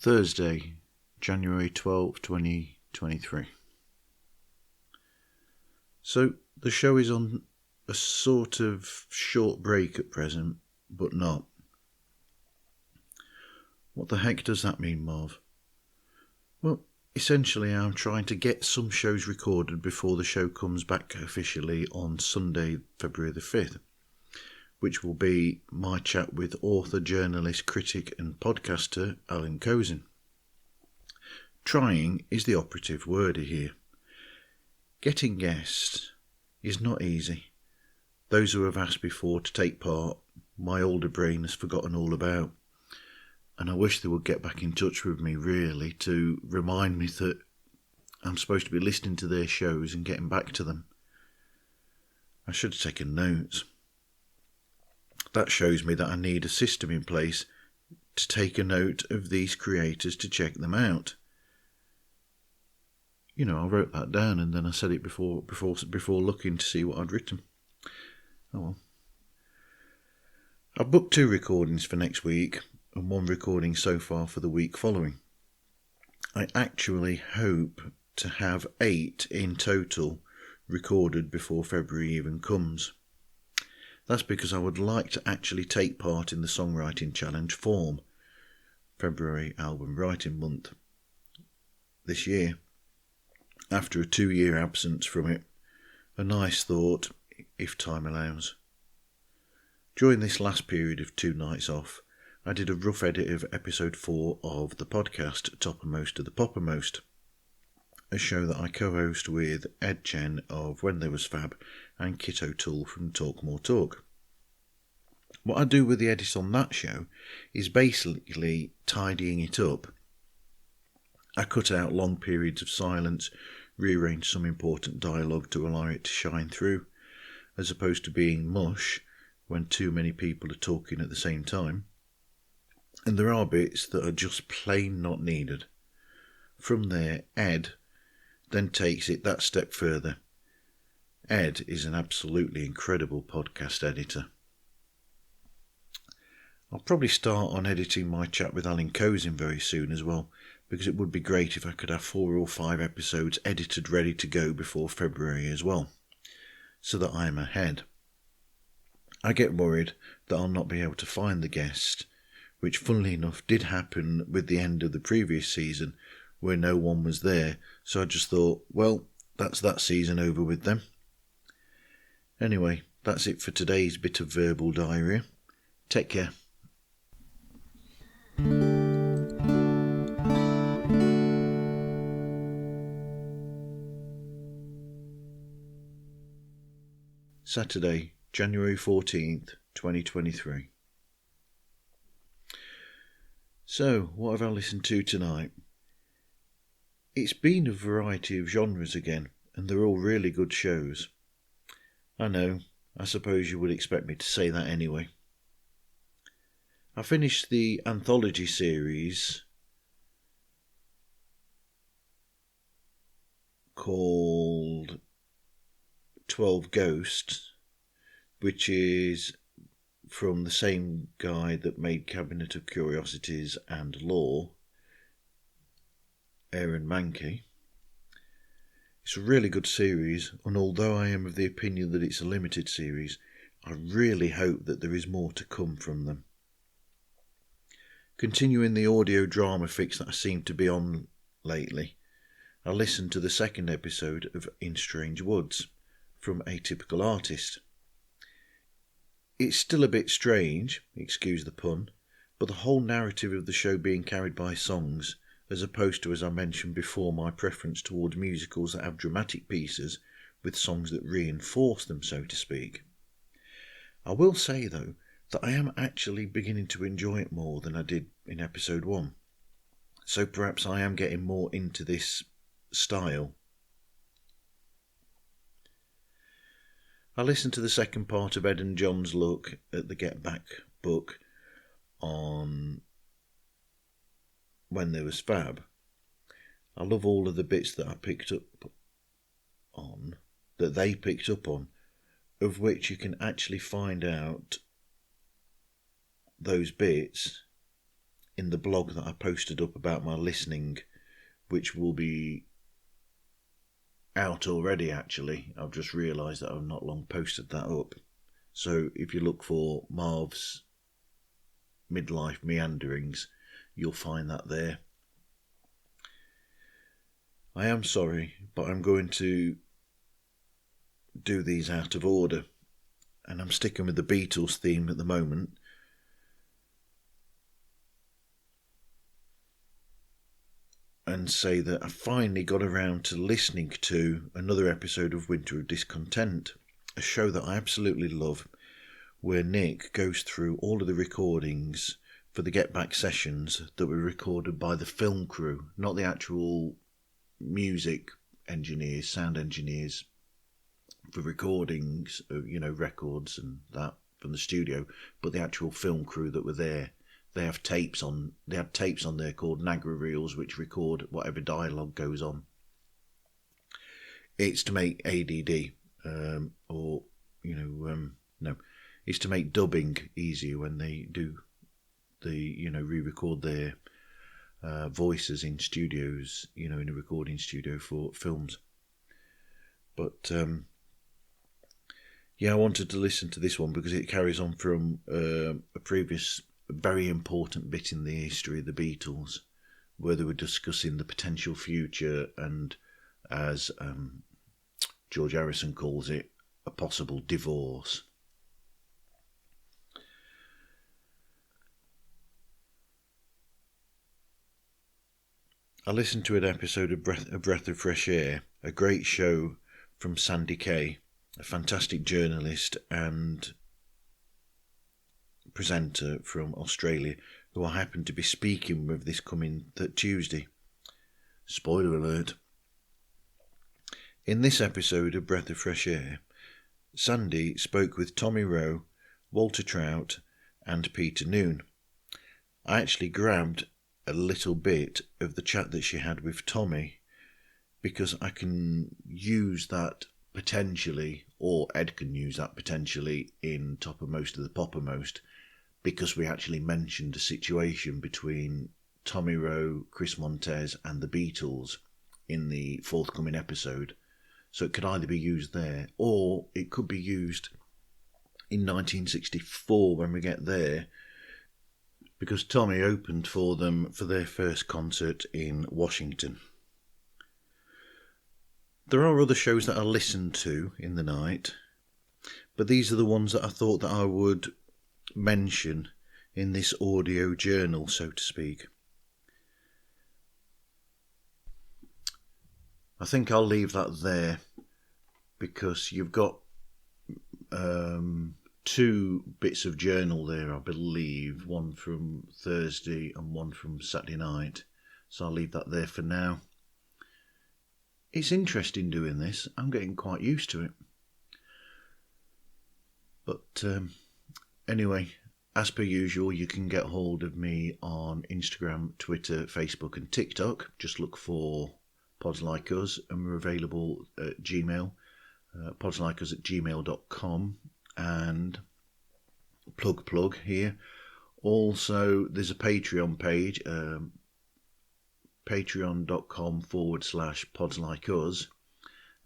Thursday, January 12th, 2023. So the show is on a sort of short break at present, but not. What the heck does that mean, Marv? Well, essentially I'm trying to get some shows recorded before the show comes back officially on Sunday, February the 5th, which will be my chat with author, journalist, critic and podcaster Alan Cosin. Trying is the operative word here. Getting guests is not easy. Those who have asked before to take part, my older brain has forgotten all about. And I wish they would get back in touch with me, really, to remind me that I'm supposed to be listening to their shows and getting back to them. I should have taken notes. That shows me that I need a system in place to take a note of these creators to check them out. You know, I wrote that down and then I said it before looking to see what I'd written. Oh well. I've booked 2 recordings for next week and 1 recording so far for the week following. I actually hope to have 8 in total recorded before February even comes. That's because I would like to actually take part in the Songwriting Challenge form, February album writing month, this year. After a 2-year absence from it, a nice thought, if time allows. During this last period of 2 nights off, I did a rough edit of episode 4 of the podcast Toppermost of the Poppermost, a show that I co-host with Ed Chen of When There Was Fab and Kit O'Toole from Talk More Talk. What I do with the edit on that show is basically tidying it up. I cut out long periods of silence, rearrange some important dialogue to allow it to shine through, as opposed to being mush when too many people are talking at the same time. And there are bits that are just plain not needed. From there, Ed then takes it that step further. Ed is an absolutely incredible podcast editor. I'll probably start on editing my chat with Alan Cosin very soon as well, because it would be great if I could have 4 or 5 episodes edited ready to go before February as well, so that I am ahead. I get worried that I'll not be able to find the guest, which funnily enough did happen with the end of the previous season where no one was there, so I just thought, well, that's that season over with them. Anyway, that's it for today's bit of verbal diarrhea. Take care. Saturday, January 14th, 2023. So, what have I listened to tonight? It's been a variety of genres again, and they're all really good shows. I know, I suppose you would expect me to say that anyway. I finished the anthology series called 12 Ghosts, which is from the same guy that made Cabinet of Curiosities and Lore, Aaron Mankey. It's a really good series, and although I am of the opinion that it's a limited series, I really hope that there is more to come from them. Continuing the audio drama fix that I seem to be on lately, I listened to the 2nd episode of In Strange Woods from Atypical Artist. It's still a bit strange, excuse the pun, but the whole narrative of the show being carried by songs, as opposed to, as I mentioned before, my preference towards musicals that have dramatic pieces with songs that reinforce them, so to speak. I will say, though, that I am actually beginning to enjoy it more than I did in episode 1. So perhaps I am getting more into this style. I listened to the second part of Ed and John's look at the Get Back book on When There Was Fab. I love all of the bits that I picked up on, that they picked up on, of which you can actually find out those bits in the blog that I posted up about my listening, which will be out already actually. I've just realised that I've not long posted that up. So if you look for Marv's Midlife Meanderings, you'll find that there. I am sorry, but I'm going to do these out of order, and I'm sticking with the Beatles theme at the moment. And say that I finally got around to listening to another episode of Winter of Discontent, a show that I absolutely love, where Nick goes through all of the recordings for the Get Back sessions that were recorded by the film crew, not the actual music engineers, sound engineers for recordings of, records and that from the studio, but the actual film crew that were there. They had tapes on there called Nagra reels, which record whatever dialogue goes on. It's to make ADD, it's to make dubbing easier when they do re-record their voices in studios, in a recording studio for films. But I wanted to listen to this one because it carries on from a previous very important bit in the history of the Beatles, where they were discussing the potential future and, as George Harrison calls it, a possible divorce. I listened to an episode of A Breath of Fresh Air, a great show from Sandy Kay, a fantastic journalist and presenter from Australia, who I happen to be speaking with this coming Tuesday. Spoiler alert. In this episode of Breath of Fresh Air, Sandy spoke with Tommy Rowe, Walter Trout and Peter Noone. I actually grabbed a little bit of the chat that she had with Tommy because I can use that potentially, or Ed can use that potentially in Toppermost of the Poppermost, because we actually mentioned a situation between Tommy Rowe, Chris Montez and the Beatles in the forthcoming episode. So it could either be used there, or it could be used in 1964 when we get there, because Tommy opened for them for their first concert in Washington. There are other shows that I listened to in the night, but these are the ones that I thought that I would mention in this audio journal, so to speak. I think I'll leave that there because you've got 2 bits of journal there, I believe, one from Thursday and one from Saturday night, so I'll leave that there for now. It's interesting doing this. I'm getting quite used to it. But anyway, as per usual, you can get hold of me on Instagram, Twitter, Facebook and TikTok. Just look for Pods Like Us, and we're available at Gmail, podslikeus@gmail.com, and plug here. Also, there's a Patreon page, patreon.com/podslikeus,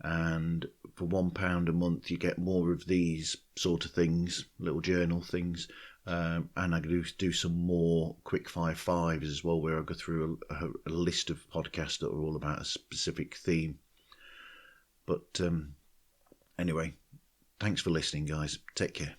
and for £1 a month you get more of these sort of things, little journal things, and I do some more quick 5 as well, where I go through a list of podcasts that are all about a specific theme. But anyway, thanks for listening, guys. Take care.